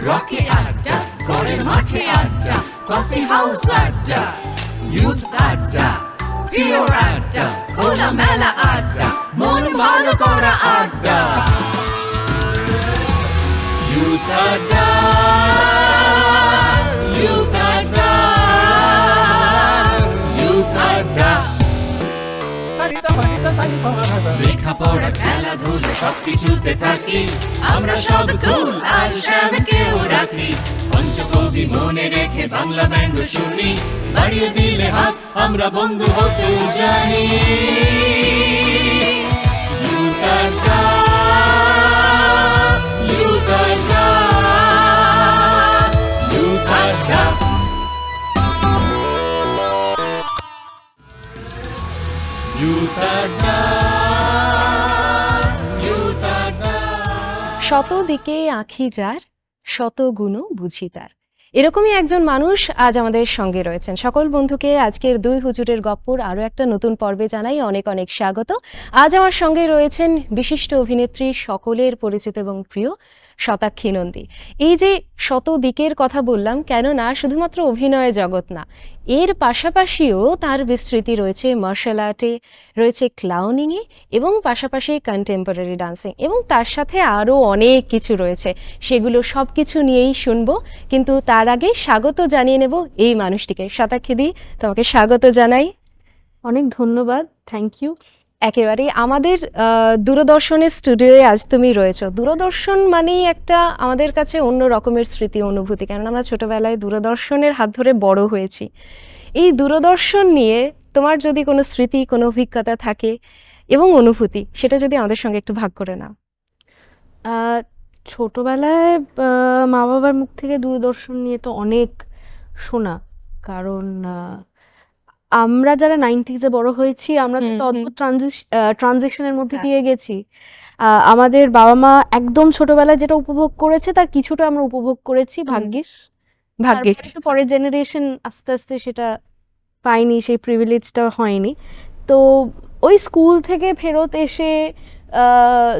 Rocky আড্ডা, করে মাঠে আড্ডা, কফি হাউস আড্ডা, ইউথ আড্ডা, পিওর আড্ডা, খোলা মেলা আড্ডা, মন ভালো করা আড্ডা। ইউথ আড্ডা, ইউথ আড্ডা, ইউথ আড্ডা। লেখাপড়া খেলাধুলা সবকিছুতে থাকি আমরা, সব কুল আর সবকেও রাখি। পঞ্চকবি মনে রেখে বাংলা ব্যঙ্গ শুনি, বাড়িয়ে দিলে হাত আমরা বন্ধু হতে জানি। ইউথ আড্ডা, ইউথ আড্ডা, ইউথ আড্ডা। ইউথ আড্ডা, ইউথ আড্ডা। শত দিকে আঁখি যার, শত গুণ বুঝি তার। এরকমই একজন মানুষ আজ আমাদের সঙ্গে রয়েছেন। সকল বন্ধুকে আজকের দুই হুজুরের গপ্পর আরও একটা নতুন পর্বে জানাই অনেক অনেক স্বাগত। আজ আমার সঙ্গে রয়েছেন বিশিষ্ট অভিনেত্রী, সকলের পরিচিত এবং প্রিয় শতাক্ষী নন্দী। এই যে শত দিকের কথা বললাম, কেননা শুধুমাত্র অভিনয় জগৎ না, এর পাশাপাশিও তার বিস্তৃতি রয়েছে মার্শাল আর্টে, রয়েছে ক্লাউনিংয়ে এবং পাশাপাশি কন্টেম্পোরারি ডান্সিং, এবং তার সাথে আরও অনেক কিছু রয়েছে। সেগুলো সব কিছু নিয়েই শুনবো, কিন্তু তার আগে স্বাগত জানিয়ে নেব এই মানুষটিকে। শতাক্ষী দি, তোমাকে স্বাগত জানাই। অনেক ধন্যবাদ, থ্যাংক ইউ। একেবারেই আমাদের দূরদর্শনের স্টুডিওয়ে আজ তুমি রয়েছো। দূরদর্শন মানেই একটা আমাদের কাছে অন্য রকমের স্মৃতি অনুভূতি, কেননা আমরা ছোটবেলায় দূরদর্শনের হাত ধরে বড় হয়েছি। এই দূরদর্শন নিয়ে তোমার যদি কোনো স্মৃতি, কোনো অভিজ্ঞতা থাকে এবং অনুভূতি, সেটা যদি আমাদের সঙ্গে একটু ভাগ করে নাও। ছোটবেলায় মা বাবার মুখ থেকে দূরদর্শন নিয়ে তো অনেক শোনা, কারণ আমরা যারা 90s-এ বড় হয়েছি, আমরা তো একটা অদ্ভুত ট্রানজিশনের মধ্যে দিয়ে গেছি। আমাদের বাবা মা একদম ছোটবেলায় যেটা উপভোগ করেছে তার কিছুটা আমরা উপভোগ করেছি, ভাগ্যিস। তারপরে তো পরের জেনারেশন আস্তে আস্তে সেটা পায়নি, সেই প্রিভিলেজটা হয়নি। তো ওই স্কুল থেকে ফেরত এসে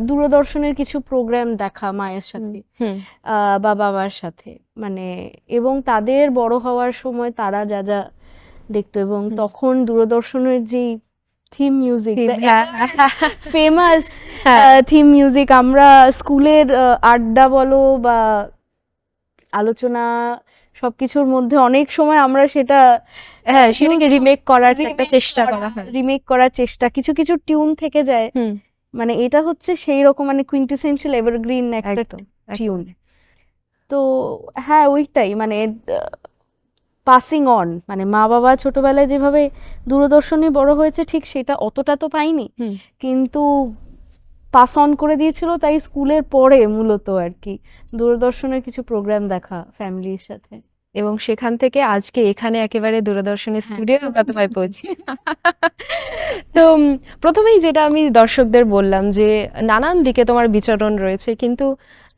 দূরদর্শনের কিছু প্রোগ্রাম দেখা মায়ের সাথে বা বাবার সাথে, মানে, এবং তাদের বড় হওয়ার সময় তারা যা যা দেখতো, এবং তখন দূরদর্শনের যে theme music, famous theme music, আমরা স্কুলের আড্ডা বলো বা আলোচনা সবকিছুর মধ্যে অনেক সময় আমরা সেটা সেটাকে রিমেক করার একটা চেষ্টা করা হয়, রিমেক করার চেষ্টা, কিছু কিছু টিউন থেকে যায়। মানে এটা হচ্ছে সেই রকম, মানে কুইন্টেসেন্সিয়াল এভারগ্রিন একটা টিউন। তো হ্যাঁ, ওইটাই মানে পাসিং অন, মানে মা বাবা ছোটবেলায় যেভাবে দূরদর্শনে বড় হয়েছে ঠিক সেটা অতটা তো পাইনি, কিন্তু পাস অন করে দিয়েছিল। তাই স্কুলের পরে মূলত আর কি দূরদর্শনের কিছু প্রোগ্রাম দেখা ফ্যামিলির সাথে, এবং সেখান থেকে আজকে এখানে একেবারে দূরদর্শনের স্টুডিও আমরা তোমায় পৌঁছি। তো প্রথমেই যেটা আমি দর্শকদের বললাম যে নানান দিকে তোমার বিচরণ রয়েছে, কিন্তু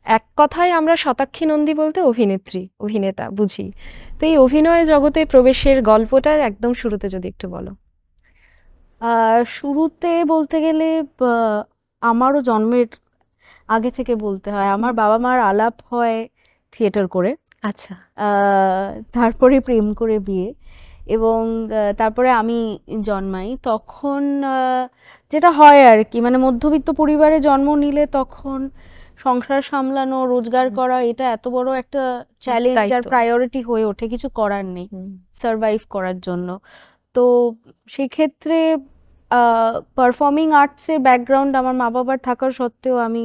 এক কথায় আমরা শতাক্ষী নন্দী বলতে অভিনেত্রী, অভিনেতা বুঝি। তো এই অভিনয় জগতে প্রবেশের গল্পটা একদম শুরুতে যদি একটু বলো। শুরুতে বলতে গেলে আমারও জন্মের আগে থেকে বলতে হয়। আমার বাবা মার আলাপ হয় থিয়েটার করে, আচ্ছা, তারপরে প্রেম করে বিয়ে, এবং তারপরে আমি জন্মাই। তখন যেটা হয় আর কি, মানে মধ্যবিত্ত পরিবারে জন্ম নিলে তখন সংসার সামলানো, রোজগার করা, এটা এত বড় একটা চ্যালেঞ্জ আর প্রায়োরিটি হয়ে ওঠে, কিছু করার নেই সারভাইভ করার জন্য। তো সেক্ষেত্রে পারফর্মিং আর্টসের ব্যাকগ্রাউন্ড আমার মা বাবার থাকার সত্ত্বেও আমি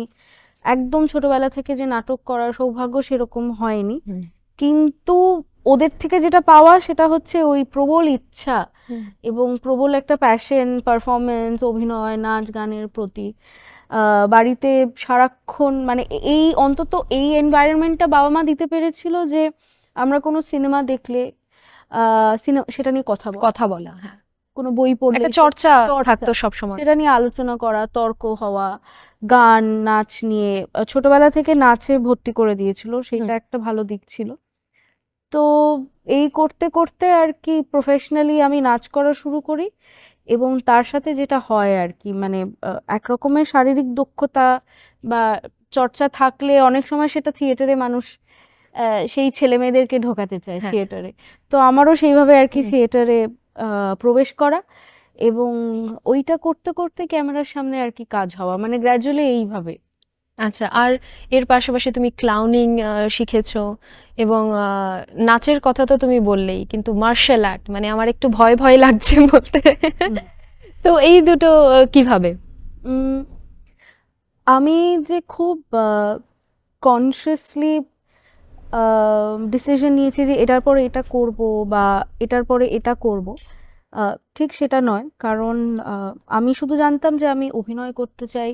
একদম ছোটবেলা থেকে যে নাটক করার সৌভাগ্য সেরকম হয়নি, কিন্তু ওদের থেকে যেটা পাওয়া সেটা হচ্ছে ওই প্রবল ইচ্ছা এবং প্রবল একটা প্যাশন, পারফরমেন্স, অভিনয়, নাচ গানের প্রতি। বাড়িতে সারাক্ষণ, মানে এই অন্তত এই এনভায়রনমেন্টটা বাবা মা দিতে পেরেছিল যে আমরা কোনো সিনেমা দেখলে সেটা নিয়ে কথা বলা, হ্যাঁ, কোনো বই পড়লে একটা চর্চা থাকতো সবসময়, সেটা নিয়ে আলোচনা করা, তর্ক হওয়া, গান নাচ নিয়ে। ছোটবেলা থেকে নাচে ভর্তি করে দিয়েছিল, সেটা একটা ভালো দিক ছিল। তো এই করতে করতে আর কি প্রফেশনালি আমি নাচ করা শুরু করি, এবং তার সাথে যেটা হয় আর কি, মানে একরকমের শারীরিক দক্ষতা বা চর্চা থাকলে অনেক সময় সেটা থিয়েটারে মানুষ সেই ছেলে মেয়েদেরকে ঢোকাতে চায় হ্যাঁ। থিয়েটারে। তো আমারও সেইভাবে আর কি হুম। থিয়েটারে প্রবেশ করা এবং ওইটা করতে করতে ক্যামেরার সামনে আর কি কাজ হওয়া, মানে গ্র্যাজুয়ালি এইভাবে। আচ্ছা, আর এর পাশাপাশি তুমি ক্লাউনিং শিখেছো এবং নাচের কথা তো তুমি বললেই, কিন্তু মার্শাল আর্ট মানে আমার একটু ভয় ভয় লাগছে বলতে। তো এই দুটো কিভাবে? উম, আমি যে খুব কনসিয়াসলি ডিসিশন নিয়েছি যে এটার পরে এটা করব বা এটার পরে এটা করব, ঠিক সেটা নয়। কারণ আমি শুধু জানতাম যে আমি অভিনয় করতে চাই,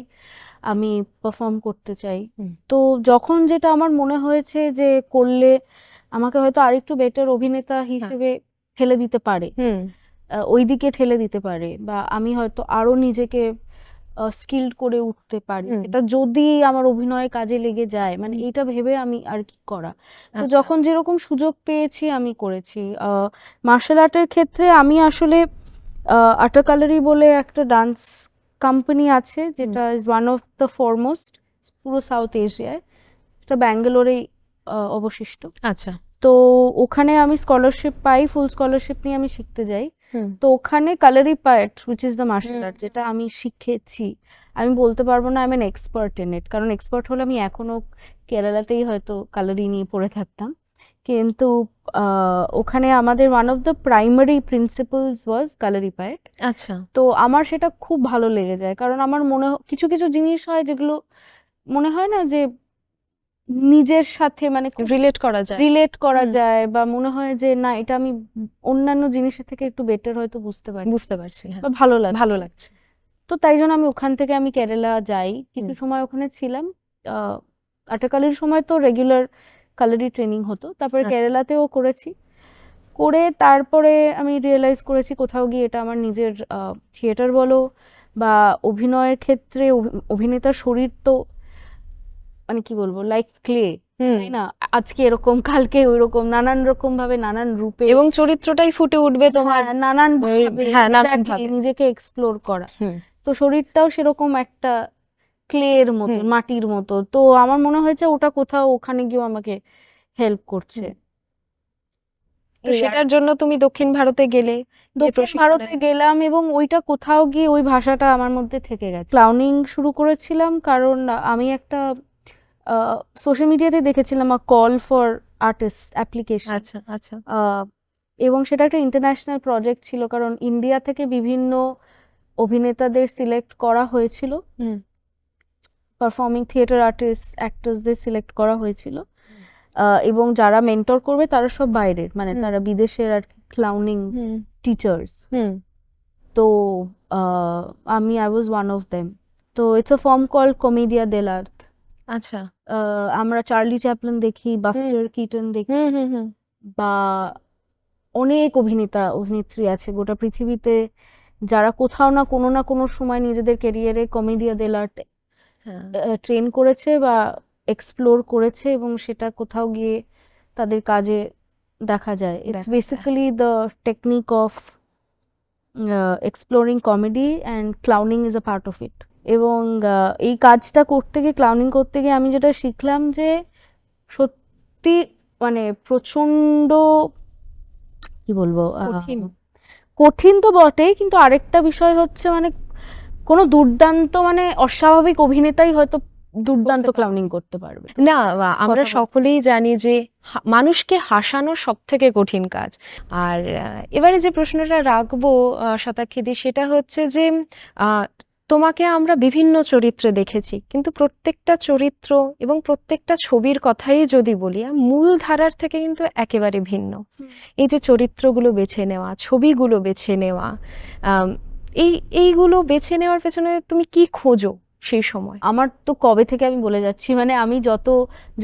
আমি পারফর্ম করতে চাই। হুম। তো যখন যেটা আমার মনে হয়েছে যে করলে আমাকে হয়তো আরেকটু বেটার অভিনেতা হিসেবে ঠেলে দিতে পারে, হুম। ওই দিকে ঠেলে দিতে পারে, বা আমি হয়তো আরো নিজেকে স্কিলড করে উঠতে পারি, হুম। এটা যদি আমার অভিনয়ের কাজে লেগে যায়, মানে হুম। এইটা ভেবে আমি আর কি করা। তো আচ্ছা। যখন যেরকম সুযোগ পেয়েছি আমি করেছি। মার্শাল আর্টের ক্ষেত্রে আমি আসলে আর্টাকালারি বলে একটা ডান্স কোম্পানি আছে, যেটা is one of the foremost পুরো সাউথ এশিয়ায়, এটা ব্যাঙ্গালোরেই অবশিষ্ট। আচ্ছা। তো ওখানে আমি স্কলারশিপ পাই, ফুল স্কলারশিপ নিয়ে আমি শিখতে যাই। হুম। তো ওখানে Kalaripayattu which is the martial hmm. Art, যেটা আমি শিখেছি, আমি বলতে পারবো না I am an expert in it, কারণ এক্সপার্ট হলে আমি এখনো কেরালাতেই হয়তো কালারি নিয়ে পড়ে থাকতাম। কিন্তু ওখানে আমাদের one of the primary principles was Kalaripayattu. আচ্ছা। তো আমার সেটা খুব ভালো লেগে যায়, কারণ আমার কিছু কিছু জিনিস হয় যেগুলো মনে হয় না যে নিজের সাথে মানে রিলেট করা যায়। রিলেট করা হুম। যায়, বা মনে হয় যে না এটা আমি অন্যান্য জিনিসের থেকে একটু বেটার হয়তো বুঝতে পারি বুঝতে পারছি, হ্যাঁ। বা ভালো লাগে। ভালো লাগছে। তো তাই জন্য আমি ওখান থেকে আমি কেরালা যাই, কিছু হুম। সময় ওখানে ছিলাম। আটাকালির সময় তো রেগুলার কালারি ট্রেনিং হতো, তারপরে আচ্ছা। কেরালাতেও করেছি। করে তারপরে আমি রিয়েলাইজ করেছি কোথাও গিয়ে এটা আমার নিজের থিয়েটার বলো বা অভিনয়ের ক্ষেত্রে অভিনেতার শরীর তো মানে কি বলবো লাইক ক্লে, হুম। তাই না? আজকে এরকম কালকে ওইরকম, নানান রকম ভাবে নানান রূপে, এবং চরিত্রটাই ফুটে উঠবে তোমার। হ্যাঁ, নানান ভাবে, হ্যাঁ, নানান exactly, ভাবে। নিজেকে এক্সপ্লোর করা। হুম। তো শরীরটাও সেরকম একটা ক্লের মতো, হুম। মাটির মতো। তো আমার মনে হয়েছে ওটা কোথাও ওখানে গিয়েও আমাকে হেল্প করছে। তো এই আর সেটার জন্য তুমি দক্ষিণ ভারতে গেলে, গিয়ে দক্ষিণ প্রশিক্ষণ ভারতে গেলাম এবং ওইটা কোথাও গিয়ে ওই ভাষাটা আমার মধ্যে থেকে গেছে। ক্লাউনিং শুরু করেছিলাম কারণ আমি একটা সোশ্যাল মিডিয়াতে দেখেছিলাম a call for artist application, আচ্ছা, আচ্ছা। এবং সেটা একটা ইন্টারন্যাশনাল প্রজেক্ট ছিল, কারণ ইন্ডিয়া থেকে বিভিন্ন অভিনেতাদের সিলেক্ট করা হয়েছিল, হুম। পারফর্মিং থিয়েটার আর্টিস্ট অ্যাক্টরসদের সিলেক্ট করা হয়েছিল। এবং যারা মেন্টর করবে তারা সব বাইরের, মানে হুম। তারা বিদেশের আর ক্লাউনিং হুম। টিচার্স। হুম। তো আমি I was one of them. তো it's a form call commedia dell'arte. আচ্ছা। আমরা চার্লি চ্যাপলিন দেখি, বাস্টার কিটন দেখি, হুম। হুম। হুম। বা অনেক অভিনেতা অভিনেত্রী আছে গোটা পৃথিবীতে যারা কোথাও না কোনো সময় নিজেদের ক্যারিয়ারে কমেডিয়া দেল আর্ট হ্যাঁ। ট্রেন করেছে বা এক্সপ্লোর করেছে, এবং সেটা কোথাও গিয়ে তাদের কাজে দেখা যায়। ইটস দেখা যায়। Basically the technique of exploring comedy and clowning is a part of it. এবং এই কাজটা করতে গিয়ে, ক্লাউনিং করতে গিয়ে আমি যেটা শিখলাম যে সত্যি মানে প্রচন্ড কি বলবো কঠিন। কঠিন তো বটেই, কিন্তু আরেকটা বিষয় হচ্ছে মানে কোনো দুর্দান্ত মানে অস্বাভাবিক অভিনেতাই হয়তো দুর্দান্ত করতে পারে। ক্লাউনিং করতে পারবে। না, আমরা কথা বল। সকলেই জানি যে মানুষকে হাসানো সবথেকে কঠিন কাজ। আর এবারে যে প্রশ্নটা রাখবো শতাক্ষীদি, সেটা হচ্ছে যে আহ, তোমাকে আমরা বিভিন্ন চরিত্রে দেখেছি, কিন্তু প্রত্যেকটা চরিত্র এবং প্রত্যেকটা ছবির কথাই যদি বলি, মূল ধারার থেকে কিন্তু একেবারে ভিন্ন। এই যে চরিত্রগুলো বেছে নেওয়া, ছবিগুলো বেছে নেওয়া, আম, এইগুলো বেছে নেওয়ার পেছনে তুমি কি খোঁজো সেই সময়? আমার তো কবে থেকে আমি বলে যাচ্ছি, মানে আমি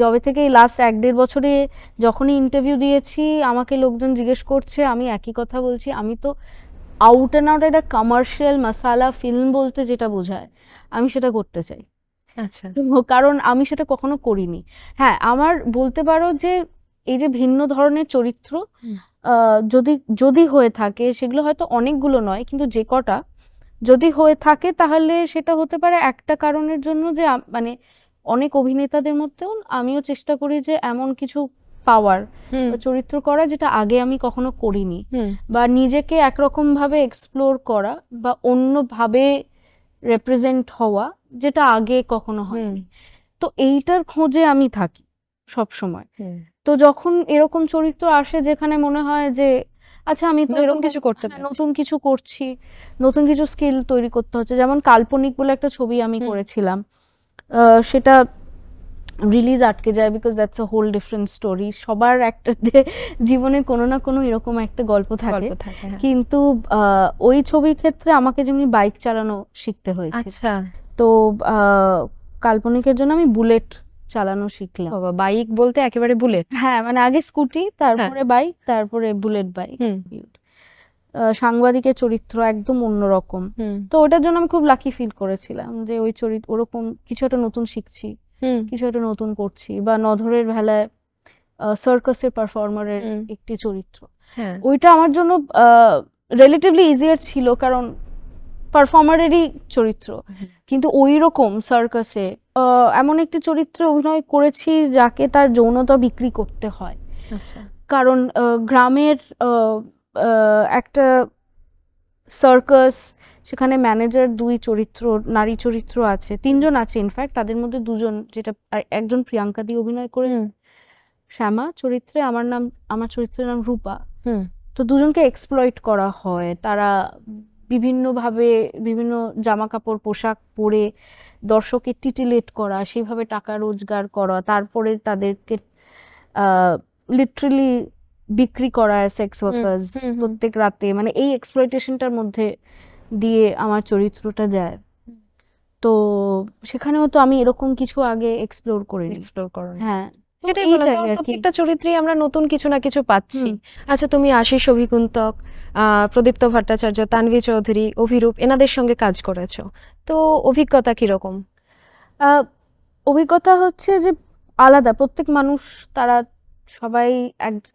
যবে থেকে লাস্ট 1-1.5 বছরে যখনই ইন্টারভিউ দিয়েছি আমাকে লোকজন জিজ্ঞেস করছে, আমি একই কথা বলছি, আমি তো আউট অ্যান্ড আউট একটা কমার্শিয়াল মাসালা ফিল্ম বলতে যেটা বোঝায় আমি সেটা করতে চাই। আচ্ছা। কারণ আমি সেটা কখনো করিনি। হ্যাঁ, আমার বলতে পারো যে এই যে ভিন্ন ধরনের চরিত্র হুম। যদি যদি হয়ে থাকে, সেগুলো হয়তো অনেকগুলো নয়, কিন্তু যে কটা যদি হয়ে থাকে তাহলে সেটা হতে পারে একটা কারণের জন্য যে মানে অনেক অভিনেতাদের মধ্যেও আমিও চেষ্টা করি যে এমন কিছু পাওয়ার হুম চরিত্র করা যেটা আগে আমি কখনো করিনি, হুম বা নিজেকে একরকম ভাবে এক্সপ্লোর করা বা অন্যভাবে রেপ্রেজেন্ট হওয়া যেটা আগে কখনো হয়নি। তো এইটার খোঁজে আমি থাকি সব সময়। হুম তো যখন এরকম চরিত্র আসে যেখানে মনে হয় যে আচ্ছা আমি তো নতুন এরকম কিছু করতে হ্যাঁ, পারছি। নতুন কিছু করছি, নতুন কিছু স্কিল তৈরি করতে হচ্ছে, যেমন কাল্পনিক বলে একটা ছবি আমি হুম। করেছিলাম, সেটা রিলিজ আটকে যায় because that's a whole different story. সবার একটা জীবনে কোনো না কোনো এরকম একটা গল্প থাকে, গল্প থাকে, হ্যাঁ। কিন্তু ওই ছবির ক্ষেত্রে আমাকে যেমনি বাইক চালানো শিখতে হয়েছে, আচ্ছা, তো কাল্পনিকের জন্য আমি বুলেট চালানো শিখলাম। বাবা, বাইক বলতে একেবারে বুলেট? হ্যাঁ, মানে আগে স্কুটি, হ্যাঁ। তারপরে বাইক, তারপরে বুলেট বাইক। হুম সাংবাদিকের চরিত্র একদম অন্যরকম। হুম তো ওটার জন্য আমি খুব লাকি ফিল করেছিলাম যে ওই চরিত্র ওরকম কিছু একটা নতুন শিখছি, হুম কিছু একটা নতুন করছি। বা নধরের ভেলায় সার্কাসের পারফর্মারের হুম, একটি চরিত্র, হ্যাঁ। ওইটা আমার জন্য রিলেটিভলি ইজিয়ার ছিল কারণ পারফর্মারেরই চরিত্র, কিন্তু ওই রকম সার্কাসে এমন একটি চরিত্রে অভিনয় করেছি যাকে তার যৌনতা বিক্রি করতে হয়। আচ্ছা। কারণ গ্রামের একটা সার্কাস, সেখানে ম্যানেজার, দুই চরিত্র, নারী চরিত্র আছে, তিনজন আছে ইনফ্যাক্ট, তাদের মধ্যে দুজন, যেটা একজন প্রিয়াঙ্কা দিয়ে অভিনয় করেছে হুম শ্যামা চরিত্রে, আমার চরিত্রের নাম রূপা। হুম তো দুজনকে এক্সপ্লয়েট করা হয়, তারা বিভিন্নভাবে বিভিন্ন জামা কাপড় পোশাক পরে দর্শকের টিটিলেট করা, সেইভাবে টাকা রোজগার করা, তারপরে তাদেরকে লিটারালি বিক্রি করা সেক্স ওয়ার্কার্স হুম, হুম। প্রত্যেক রাতে, মানে এই এক্সপ্লয়টেশনটার মধ্যে দিয়ে আমার চরিত্রটা যায়। তো সেখানেও তো আমি এরকম কিছু আগে এক্সপ্লোর করিনি। এক্সপ্লোর করো। হ্যাঁ, তো সেটাই বললাম, এইটাই কারণ আর কি। প্রত্যেকটা চরিত্রেই আমরা নতুন কিছু না কিছু পাচ্ছি। হুম। আচ্ছা, তুমি আশিস অভিকুন্তক, প্রদীপ্ত ভট্টাচার্য, তানভি চৌধুরী, অভিরূপ এনাদের সঙ্গে কাজ করেছো, তো অভিজ্ঞতা কিরকম? আহ, অভিজ্ঞতা হচ্ছে যে আলাদা, প্রত্যেক মানুষ তারা সবাই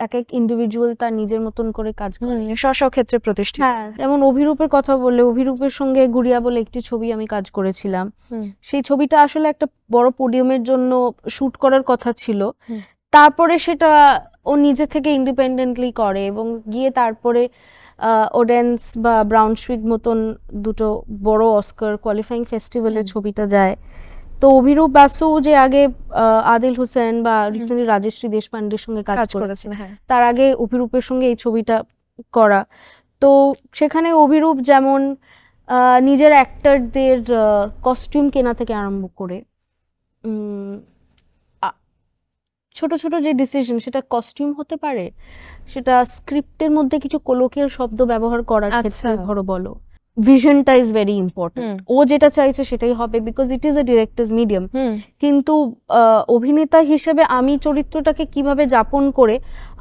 এক এক ইন্ডিভিজুয়াল তার নিজের মতন করে কাজ করে। স্ব ক্ষেত্রে প্রতিষ্ঠিত। হ্যাঁ, যেমন অভিরূপের কথা বললে, অভিরূপের সঙ্গে গুড়িয়া বলে একটি ছবি আমি কাজ করেছিলাম। হুম, সেই ছবিটা আসলে একটা বড় পোডিয়ামের জন্য শুট করার কথা ছিল, হুম। তারপরে সেটা ও নিজে থেকে ইন্ডিপেন্ডেন্টলি করে এবং গিয়ে তারপরে ওডেন্স বা ব্রাউনসুইগ মতন দুটো বড় অস্কার কোয়ালিফাইং ফেস্টিভ্যালে ছবিটা যায়। তো অভিরূপ বাসু যে আগে আদিল হোসেন বা রিসেন্টলি রাজশ্রী দেশপান্ডের সঙ্গে কাজ করেছে, করেছেন, হ্যাঁ। তার আগে অভিরূপের সঙ্গে এই ছবিটা করা। তো সেখানে অভিরূপ যেমন নিজের অ্যাক্টরদের কস্টিউম কেনা থেকে আরম্ভ করে উম, আ- ছোট ছোট যে ডিসিশন, সেটা কস্টিউম হতে পারে, সেটা স্ক্রিপ্টের মধ্যে কিছু কোলোকিয়াল শব্দ ব্যবহার করার ক্ষেত্রে আচ্ছা। ধরো বলো, ভিশনটা ইজ ভেরি ইম্পর্টেন্ট। ও যেটা চাইছে সেটাই হবে because it is a director's medium. হুম কিন্তু অভিনেতা হিসেবে আমি চরিত্রটাকে কিভাবে যাপন করে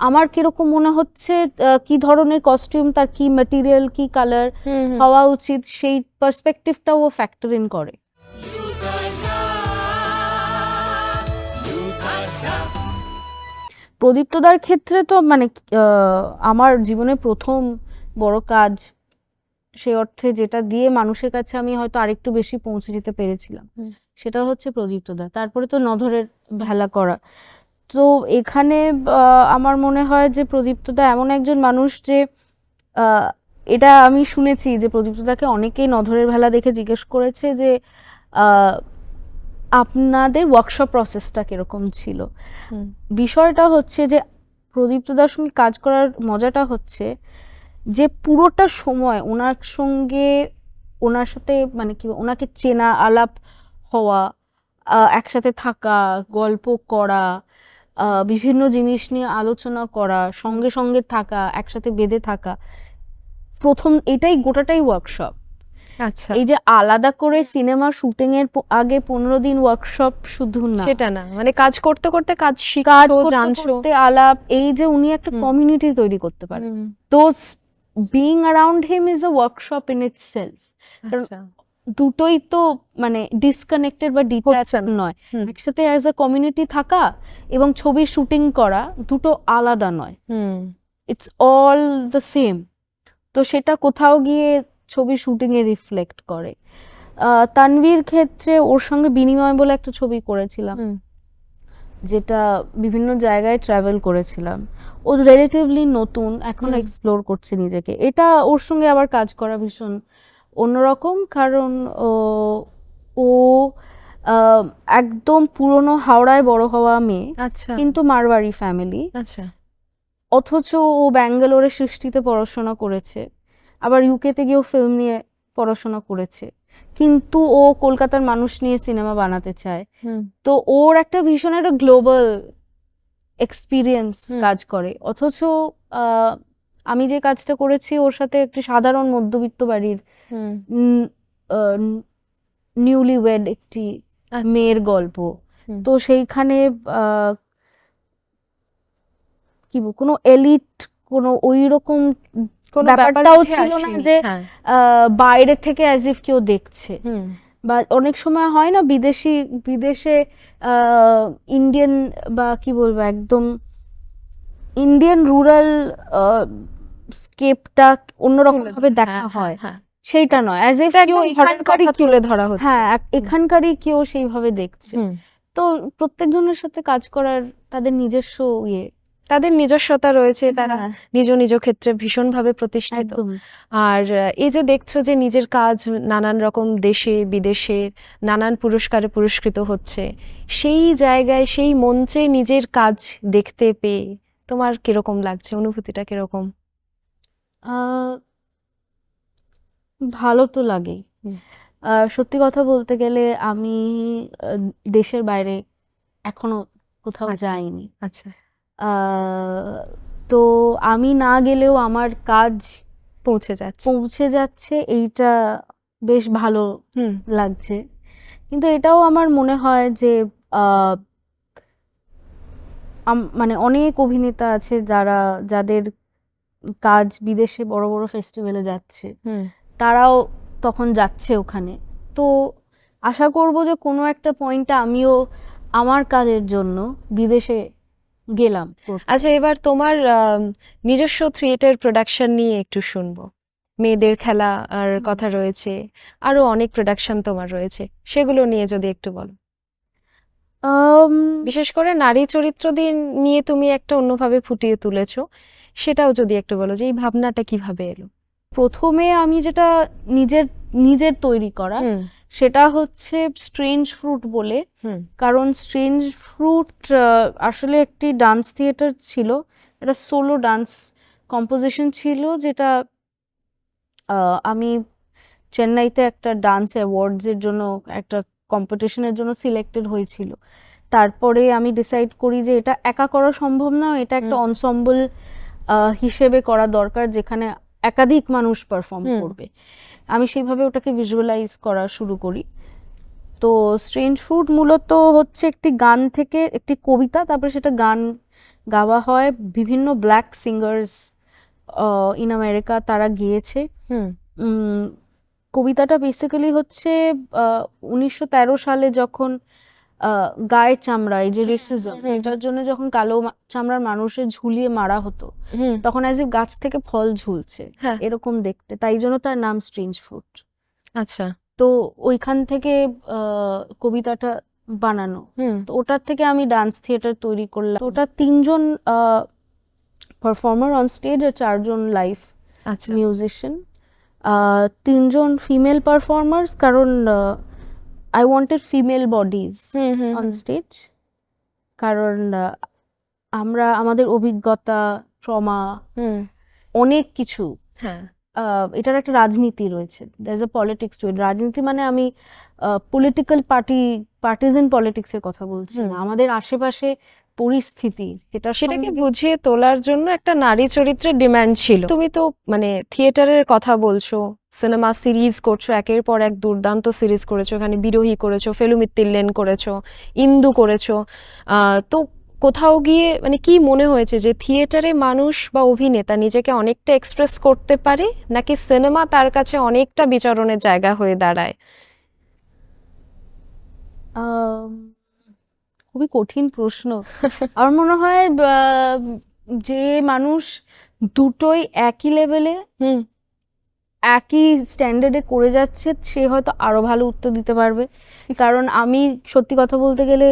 আমার কিরকম মনে হচ্ছে, কি ধরনের কস্টিউম, তার কি ম্যাটেরিয়াল, কি কালার হুম হুম। হওয়া উচিত, সেই পার্সপেক্টিভটাও ও ফ্যাক্টর ইন করে। প্রদীপ্তদার ক্ষেত্রে তো মানে আমার জীবনে প্রথম বড় কাজ, সেই অর্থে যেটা দিয়ে মানুষের কাছে আমি হয়তো আরেকটু বেশি পৌঁছে যেতে পেরেছিলাম, হুম। সেটা হচ্ছে প্রদীপ্তদা। তারপরে তো নধরের ভেলা করা। তো এখানে আমার মনে হয় যে প্রদীপ্তদা এমন একজন মানুষ যে আহ, এটা আমি শুনেছি যে প্রদীপ্তদাকে অনেকেই নধরের ভেলা দেখে জিজ্ঞেস করেছে যে আহ, আপনাদের ওয়ার্কশপ প্রসেসটা কিরকম ছিল। হুম। বিষয়টা হচ্ছে যে প্রদীপ্তদার সঙ্গে কাজ করার মজাটা হচ্ছে যে পুরোটা সময় ওনার সাথে মানে কি ওনাকে চেনা, আলাপ হওয়া, একসাথে থাকা, গল্প করা, বিভিন্ন জিনিস নিয়ে আলোচনা করা, সঙ্গে সঙ্গে থাকা, একসাথে বেঁধে থাকা, প্রথম এটাই গোটাটাই ওয়ার্কশপ। আচ্ছা, এই যে আলাদা করে সিনেমা শুটিং এর আগে 15 দিন ওয়ার্কশপ শুধু না, সেটা না, মানে কাজ করতে করতে কাজ কাজ শিখছো, করতে জানছো। করতে আলাপ, এই যে উনি একটা কমিউনিটি তৈরি করতে পারে। হুম, তো being around him is a workshop in itself. আচ্ছা। দুটোই তো মানে ডিসকানেক্টেড বা ডিট্যাচ হচ্ছে না। নয়। হুম। একসাথে অ্যাজ আ কমিউনিটি থাকা এবং ছবির শুটিং করা দুটো আলাদা নয়, হুম ইটস অল দ্য সেম। তো সেটা কোথাও গিয়ে ছবির শুটিং এ রিফ্লেক্ট করে। তানভীর ক্ষেত্রে ওর সঙ্গে বিনিময় বলে একটা ছবি করেছিলাম, হুম যেটা বিভিন্ন জায়গায় ট্রাভেল করেছিলাম। ও রিলেটিভলি নতুন, এখনো এক্সপ্লোর করছে নিজেকে। এটা ওর সঙ্গে আবার কাজ করা ভীষণ অন্যরকম, কারণ ও আহ, একদম পুরনো হাওড়ায় বড় হওয়া মেয়ে, আচ্ছা কিন্তু মারওয়াড়ি ফ্যামিলি, আচ্ছা অথচ ও ব্যাঙ্গালোরে সৃষ্টিতে পড়াশোনা করেছে, আবার ইউকেতে গিয়েও ফিল্ম নিয়ে পড়াশোনা করেছে, কিন্তু ও কলকাতার মানুষ নিয়ে সিনেমা বানাতে চায়। হুম তো ওর একটা ভীষণ একটা গ্লোবাল এক্সপিরিয়েন্স কাজ করে, অথচ আহ, আমি যে কাজটা করেছি ওর সাথে একটি সাধারণ মধ্যবিত্ত বাড়ির হুম নিউলি ওয়েড একটি আচ্ছা মেয়ের গল্প। হুম। তো সেইখানে আহ, কি কোনো এলিট, কোনো ওই রকম কোনো ব্যাপার ব্যাপারটাও উঠে ছিল না আসেনি, যে হ্যাঁ বাইরে থেকে অ্যাজ ইফ কেউ দেখছে। হুম বা অনেক সময় হয় না বিদেশে ইন্ডিয়ান, বা কি বলবো, একদম ইন্ডিয়ান রুরাল স্কেপটা অন্যরকম তুলে ভাবে ধরা, দেখা হ্যাঁ হয়, হ্যাঁ সেইটা নয়, অ্যাজ ইফ এটা কেউ একদম ঘরের এখানকারই কথা কেউ, তুলে ধরা হচ্ছে। হ্যাঁ এখানকারই কেউ সেইভাবে দেখছে। হুম তো প্রত্যেকজনের সাথে কাজ করার তাদের নিজস্ব ইয়ে, তাদের নিজস্বতা রয়েছে, তারা হ্যাঁ, নিজ নিজ ক্ষেত্রে ভীষণভাবে প্রতিষ্ঠিত। একদম। আর এই যে দেখছো যে নিজের কাজ নানান রকম দেশে বিদেশে নানান পুরস্কারে পুরস্কৃত হচ্ছে, সেই জায়গায় সেই মঞ্চে নিজের কাজ দেখতে পেয়ে তোমার কিরকম লাগছে, অনুভূতিটা কিরকম? আহ ভালো তো লাগেই। হুম। সত্যি কথা বলতে গেলে আমি আহ, দেশের বাইরে এখনো কোথাও আচ্ছা যাইনি। আচ্ছা তো আমি না গেলেও আমার কাজ পৌঁছে যাচ্ছে। পৌঁছে যাচ্ছে, এইটা বেশ ভালো হুম লাগছে। কিন্তু এটাও আমার মনে হয় যে আহ, মানে অনেক অভিনেতা আছে যাদের কাজ বিদেশে বড় বড় ফেস্টিভ্যালে যাচ্ছে, হুম তারাও তখন যাচ্ছে ওখানে। তো আশা করব যে কোনো একটা পয়েন্টে আমিও আমার কাজের জন্য বিদেশে গেলাম করতে। আচ্ছা, এবার তোমার নিজস্ব থিয়েটার প্রোডাকশন নিয়ে একটু শুনবো। মেয়েদের খেলা আর কথা রয়েছে, আরো অনেক প্রোডাকশন তোমার রয়েছে, সেগুলো নিয়ে যদি একটু বলো। আম, বিশেষ করে নারী চরিত্র দিয়ে নিয়ে তুমি একটা অন্যভাবে ফুটিয়ে তুলেছো, সেটাও যদি একটু বলো যে এই ভাবনাটা কিভাবে এলো। প্রথমে আমি যেটা নিজের নিজের তৈরি করা, হুম সেটা হচ্ছে স্ট্রেঞ্জ ফ্রুট বলে। হুম কারণ স্ট্রেঞ্জ ফ্রুট আসলে একটি ডান্স থিয়েটার ছিল, এটা সোলো ডান্স কম্পোজিশন ছিল, যেটা আমি চেন্নাইতে একটা ডান্স অ্যাওয়ার্ডসের জন্য একটা কম্পিটিশনের জন্য সিলেক্টেড হয়েছিল। তারপরে আমি ডিসাইড করি যে এটা একা করা সম্ভব না, এটা একটা হুম অনসম্বল হিসেবে করা দরকার, যেখানে একাধিক মানুষ পারফর্ম হুম করবে। আমি সেইভাবে ওটাকে ভিজুয়ালাইজ করা শুরু করি। তো স্ট্রেঞ্জ ফ্রুট মূলত হচ্ছে একটি গান থেকে একটি কবিতা, তারপরে সেটা গান গাওয়া হয়, বিভিন্ন ব্ল্যাক সিঙ্গার্স ইন আমেরিকা তারা গেয়েছে। হুম উম, কবিতাটা বেসিক্যালি হচ্ছে 1913 সালে যখন গায়ের চামড়া, এই যে রেসিজম, হুম এটার জন্য যখন কালো চামড়ার মানুষের ঝুলিয়ে মারা হতো, হুম তখন অ্যাজ ইফ গাছ থেকে ফল ঝুলছে হ্যাঁ এরকম দেখতে, তাই জন্য তার নাম স্ট্রেঞ্জ ফ্রুট। আচ্ছা তো ওইখান থেকে কবিতাটা বানানো। হুম তো ওটার থেকে আমি ডান্স থিয়েটার তৈরি করলাম। তো ওটা 3জন পারফর্মার অন স্টেজ আর 4জন লাইভ আচ্ছা মিউজিশিয়ান, 3জন ফিমেল পারফর্মার্স, কারণ I wanted female bodies hmm hmm on hmm stage. কারণ আমরা আমাদের অভিজ্ঞতা, ট্রমা, হুম অনেক কিছু, হ্যাঁ এটার একটা রাজনীতি রয়েছে, there is a politics to it. রাজনীতি মানে আমি পলিটিক্যাল পার্টিজান পলিটিক্সের কথা বলছি হুম না, আমাদের আশেপাশে পরিস্থিতি, সেটার সেটাকে সঙ্গে। বুঝিয়ে তোলার জন্য একটা নারী চরিত্রের ডিমান্ড ছিল। তুমি তো মানে থিয়েটারের কথা বলছো, সিনেমা সিরিজ করছো, একের পর এক দুর্দান্ত সিরিজ করেছো, এখানে বিরোহী করেছো, ফেলুমিত্তিল্লেন করেছো, ইন্দু করেছো। তো কোথাও গিয়ে মানে কি মনে হয়েছে যে থিয়েটারে মানুষ বা অভিনেতা নিজেকে অনেকটা এক্সপ্রেস করতে পারে, নাকি সিনেমা তার কাছে অনেকটা বিচরণের জায়গা হয়ে দাঁড়ায়? আম, খুবই কঠিন প্রশ্ন। আমার মনে হয় যে মানুষ দুটোই একই লেভেলে, হুম একই স্ট্যান্ডার্ডে করে যাচ্ছে, সে হয়তো আরো ভালো উত্তর দিতে পারবে। কারণ আমি সত্যি কথা বলতে গেলে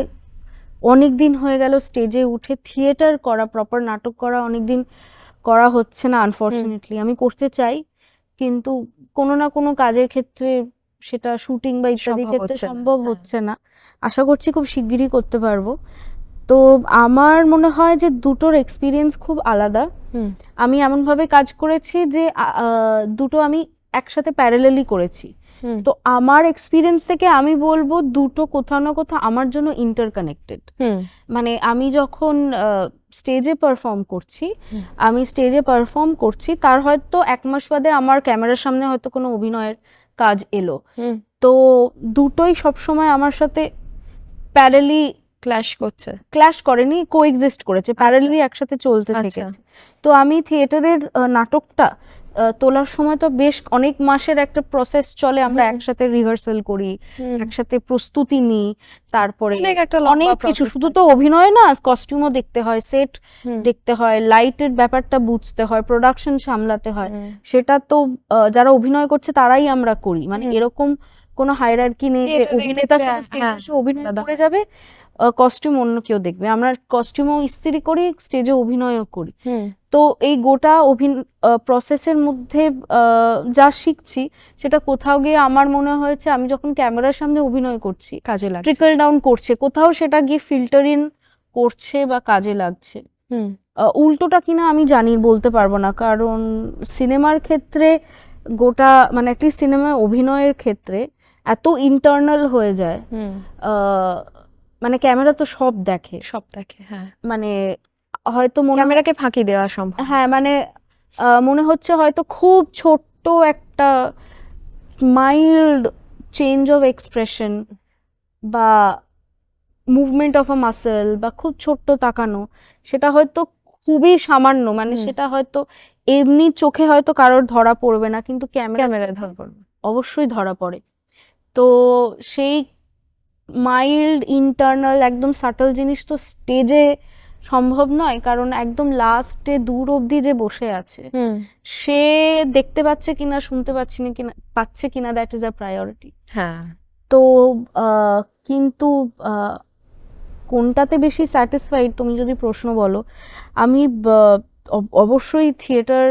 অনেক দিন হয়ে গেল স্টেজে উঠে থিয়েটার করা, প্রপার নাটক করা অনেক দিন করা হচ্ছে না আনফরচুনেটলি। আমি করতে চাই, কিন্তু কোনো না কোনো কাজের ক্ষেত্রে সেটা শুটিং বা ইত্যাদি সম্ভব ক্ষেত্রে হচ্ছে না, সম্ভব হ্যাঁ। হচ্ছে না। আশা করছি খুব শিগগিরই করতে পারবো। তো আমার মনে হয় যে দুটোর এক্সপিরিয়েন্স খুব আলাদা। হুম আমি এমনভাবে কাজ করেছি যে দুটো আমি একসাথে প্যারালালি করেছি। হুম তো আমার এক্সপিরিয়েন্স থেকে আমি বলবো দুটো কোথাও না কোথাও আমার জন্য ইন্টারকানেক্টেড। হুম মানে আমি যখন স্টেজে পারফর্ম করছি, হুম। তার হয়তো 1 মাস বাদে আমার ক্যামেরার সামনে হয়তো কোনো অভিনয়ের কাজ এলো। হুম তো দুটোই সবসময় আমার সাথে প্যারালি ক্ল্যাশ করেনি, কোএক্সিস্ট করেছে, প্যারালি একসাথে চলতে আচ্ছা। থেকেছে। তো আমি থিয়েটারের নাটকটা তোলার সময় তো বেশ অনেক মাসের একটা প্রসেস চলে, আমরা একসাথে রিহার্সাল করি, একসাথে প্রস্তুতি নিই, তারপরে অনেক একটা লম্বা অনেক কিছু, process শুধু তো অভিনয় না, কস্টিউমও দেখতে হয়, সেট হুম। দেখতে হয়, লাইটের ব্যাপারটা বুঝতে হয়, প্রোডাকশন সামলাতে হয়। হুম। সেটা তো যারা অভিনয় করছে তারাই আমরা করি, মানে হুম। এরকম কোনো হায়ারার্কি নেই যে থিয়েটারের অভিনেতা ক্ষেত্রে, শুধু স্টেজে হ্যাঁ, এসে অভিনয় আলাদা। করে যাবে, কস্টিউম অন্য কেউ দেখবে। আমরা কস্টিউমও ইস্ত্রি করি, স্টেজে অভিনয়ও করি। হুম তো এই গোটা প্রসেসের মধ্যে যা শিখছি সেটা কোথাও গিয়ে আমার মনে হয়েছে আমি যখন ক্যামেরার সামনে অভিনয় করছি কাজে লাগছে। ট্রিকল ডাউন করছে, কোথাও সেটা গিয়ে ফিল্টার ইন করছে বা কাজে লাগছে। হুম উল্টোটা কিনা আমি জানি, বলতে পারবো না, কারণ সিনেমার ক্ষেত্রে গোটা মানে একটি সিনেমায় অভিনয়ের ক্ষেত্রে এত ইন্টারনাল হয়ে যায়। হুম মানে ক্যামেরা তো সব দেখে, সব দেখে, হ্যাঁ। মানে হয়তো ক্যামেরাকে ফাঁকি দেওয়া সম্ভব। হ্যাঁ, মানে মনে হচ্ছে হয়তো খুব ছোট্ট একটা মাইল্ড চেঞ্জ অফ এক্সপ্রেশন বা মুভমেন্ট অফ আ মাসেল বা খুব ছোট্ট তাকানো, সেটা হয়তো খুবই সামান্য, মানে সেটা হয়তো এমনি চোখে হয়তো কারোর ধরা পড়বে না, কিন্তু ক্যামেরায় ধরা পড়বে। অবশ্যই ধরা পড়ে। তো সেই মাইল্ড ইন্টারনাল একদম সাটল জিনিস তো স্টেজে সম্ভব নয়, কারণ একদম লাস্টে দূর অবধি যে বসে আছে হুম সে দেখতে পাচ্ছে কিনা, শুনতে পাচ্ছে কিনা, দ্যাট ইজ আ প্রায়োরিটি। হ্যাঁ। তো কিন্তু কোনটাতে বেশি স্যাটিসফাইড তুমি যদি প্রশ্ন বলো, আমি অবশ্যই থিয়েটার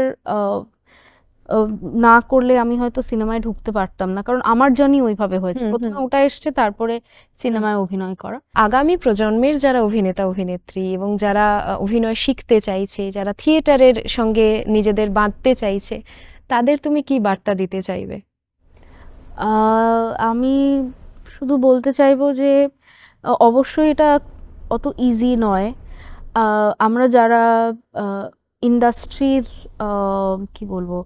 না করলে আমি হয়তো সিনেমায় ঢুকতে পারতাম না, কারণ আমার জার্নি ওইভাবে হয়েছে, প্রথমে ওটা এসছে, তারপরে সিনেমায় অভিনয় করা। আগামী প্রজন্মের যারা অভিনেতা অভিনেত্রী এবং যারা অভিনয় শিখতে চাইছে, যারা থিয়েটারের সঙ্গে নিজেদের বাঁধতে চাইছে, তাদের তুমি কি বার্তা দিতে চাইবে? আমি শুধু বলতে চাইবো যে অবশ্যই এটা অত ইজি নয়। আমরা যারা ইন্ডাস্ট্রির কি বলবো,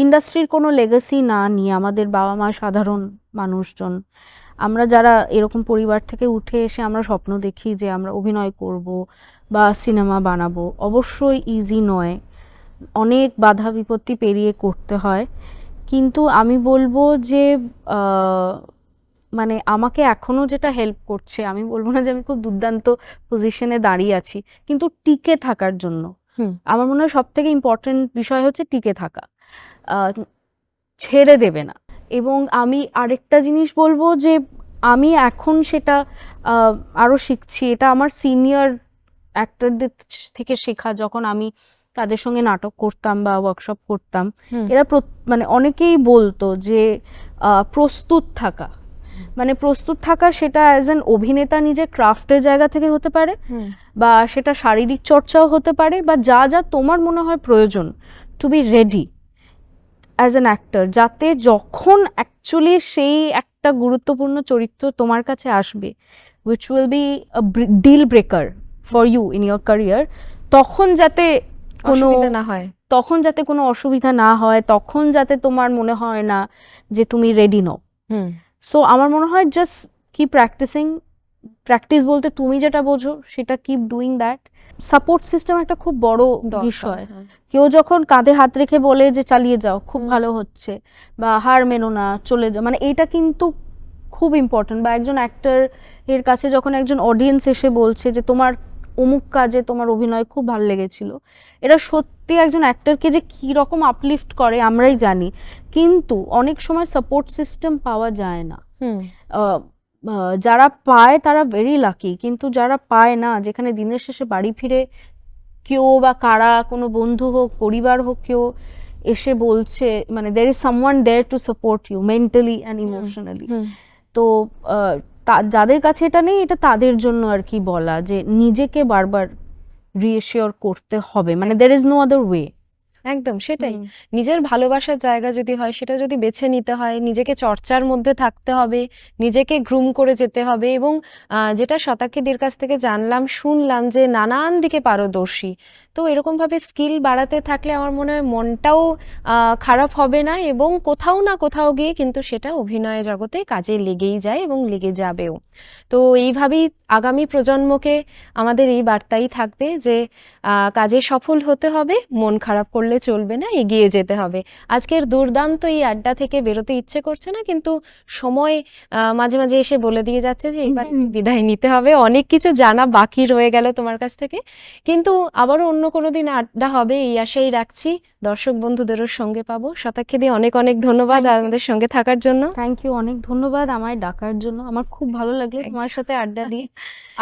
ইন্ডাস্ট্রির কোনো লেগাসি না নিয়ে, আমাদের বাবা মা সাধারণ মানুষজন, আমরা যারা এরকম পরিবার থেকে উঠে এসে আমরা স্বপ্ন দেখি যে আমরা অভিনয় করব বা সিনেমা বানাবো, অবশ্যই ইজি নয়, অনেক বাধা বিপত্তি পেরিয়ে করতে হয়। কিন্তু আমি বলবো যে মানে আমাকে এখনো যেটা হেল্প করছে, আমি বলবো না যে আমি খুব দুর্দান্ত পজিশনে দাঁড়িয়ে আছি, কিন্তু টিকে থাকার জন্য আমার মনে হয় সব থেকে ইম্পর্টেন্ট বিষয় হচ্ছে টিকে থাকা, ছেড়ে দেবে না। এবং আমি আরেকটা জিনিস বলবো যে আমি এখন সেটা আরো শিখছি, এটা আমার সিনিয়র অ্যাক্টরদের থেকে শেখা। যখন আমি তাদের সঙ্গে নাটক করতাম বা ওয়ার্কশপ করতাম, এরা মানে অনেকেই বলতো যে প্রস্তুত থাকা, মানে প্রস্তুত থাকা, সেটা অ্যাজ অ্যান অভিনেতা নিজের ক্রাফটের জায়গা থেকে হতে পারে, বা সেটা শারীরিক চর্চাও হতে পারে, বা যা যা তোমার মনে হয় প্রয়োজন to be ready as an actor, যাতে যখন অ্যাকচুয়ালি সেই একটা গুরুত্বপূর্ণ চরিত্র তোমার কাছে আসবে, which will be a deal breaker for you in your career, তখন যাতে কোনো অসুবিধা না হয়, তখন যাতে তোমার মনে হয় না যে তুমি রেডি নও। সো আমার মনে হয় জাস্ট কিপ প্র্যাকটিসিং। প্র্যাকটিস বলতে তুমি যেটা বোঝো সেটা keep doing that. Support system একটা খুব বড় বিষয়। কেউ যখন কাঁধে হাত রেখে বলে যে চালিয়ে যাও, খুব ভালো হচ্ছে, বা হার মেনো না, চলে যাও, মানে এটা কিন্তু খুব ইম্পর্টেন্ট। বা একজন অ্যাক্টর এর কাছে যখন একজন অডিয়েন্স এসে বলছে যে তোমার অমুক কাজে তোমার অভিনয় খুব ভালো লেগেছিল, এটা সত্যি একজন অ্যাক্টরকে যে কি রকম আপলিফট করে আমরাই জানি, কিন্তু অনেক সময় সাপোর্ট সিস্টেম পাওয়া যায় না। যারা পায় তারা ভেরি লাকি, কিন্তু যারা পায় না, যেখানে দিনের শেষে বাড়ি ফিরে কেউ বা কারা, কোনো বন্ধু হোক পরিবার হোক, কেউ এসে বলছে, মানে there is someone there to support you mentally and emotionally. তো যাদের কাছে এটা নেই, এটা তাদের জন্য আর কি বলা, যে নিজেকে বারবার রিএশিওর করতে হবে, মানে there is no other way. একদম সেটাই। নিজের ভালোবাসার জায়গা যদি হয়, সেটা যদি বেছে নিতে হয়, নিজেকে চর্চার মধ্যে থাকতে হবে, নিজেকে গ্রুম করে যেতে হবে। এবং যেটা শতাব্দীর কাছ থেকে জানলাম, শুনলাম যে নানান দিকে পারদর্শী। তো এরকমভাবে স্কিল বাড়াতে থাকলে আমার মনে হয় মনটাও খারাপ হবে না, এবং কোথাও না কোথাও গিয়ে কিন্তু সেটা অভিনয় জগতে কাজে লেগেই যায় এবং লেগে যাবেও। তো এইভাবেই আগামী প্রজন্মকে আমাদের এই বার্তাই থাকবে যে কাজে সফল হতে হবে, মন খারাপ করলে চলবে না, এগিয়ে যেতে হবে। আজকের দুর্দান্ত এই আড্ডা থেকে বেরোতে ইচ্ছে করছে না, কিন্তু সময় মাঝে মাঝে এসে বলে দিয়ে যাচ্ছে যে এবার বিদায় নিতে হবে। অনেক কিছু জানা বাকি রয়ে গেল তোমার কাছ থেকে, কিন্তু আবারও অন্য কোনো দিন আড্ডা হবে, এই আশাই রাখছি। দর্শক বন্ধুদেরও সঙ্গে পাবো। শতাক্ষী, অনেক অনেক ধন্যবাদ আমাদের সঙ্গে থাকার জন্য। থ্যাংক ইউ, অনেক ধন্যবাদ আমায় ডাকার জন্য। আমার খুব ভালো লাগলো তোমার সাথে আড্ডা দিয়ে।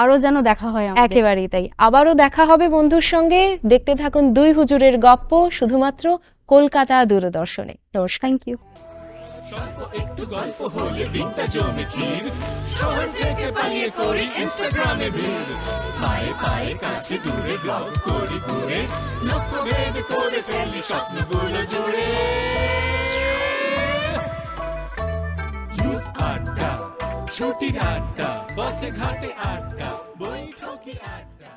আরো যেন দেখা হয় আমাদের। একেবারেই তাই। আবারও দেখা হবে বন্ধুর সঙ্গে। দেখতে থাকুন দুই হুজুরের গপ্প, শুধুমাত্র কলকাতা দূরদর্শনে। নমস্কার। Thank you. স্বল্প একটু গল্প হলে দিনটা জমে ক্ষীর, শহর থেকে পালিয়ে করি ইনস্টাগ্রামে ভিড়, পায়ে পায়ে কাছে দূরে ব্লগ করি ঘুরে, লক্ষ্য ভেদ করে ফেলি স্বপ্নগুলো জুড়ে। ইউথ আড্ডা, ছুটির আড্ডা, পথে ঘাটে আড্ডা, বৈঠকি আড্ডা।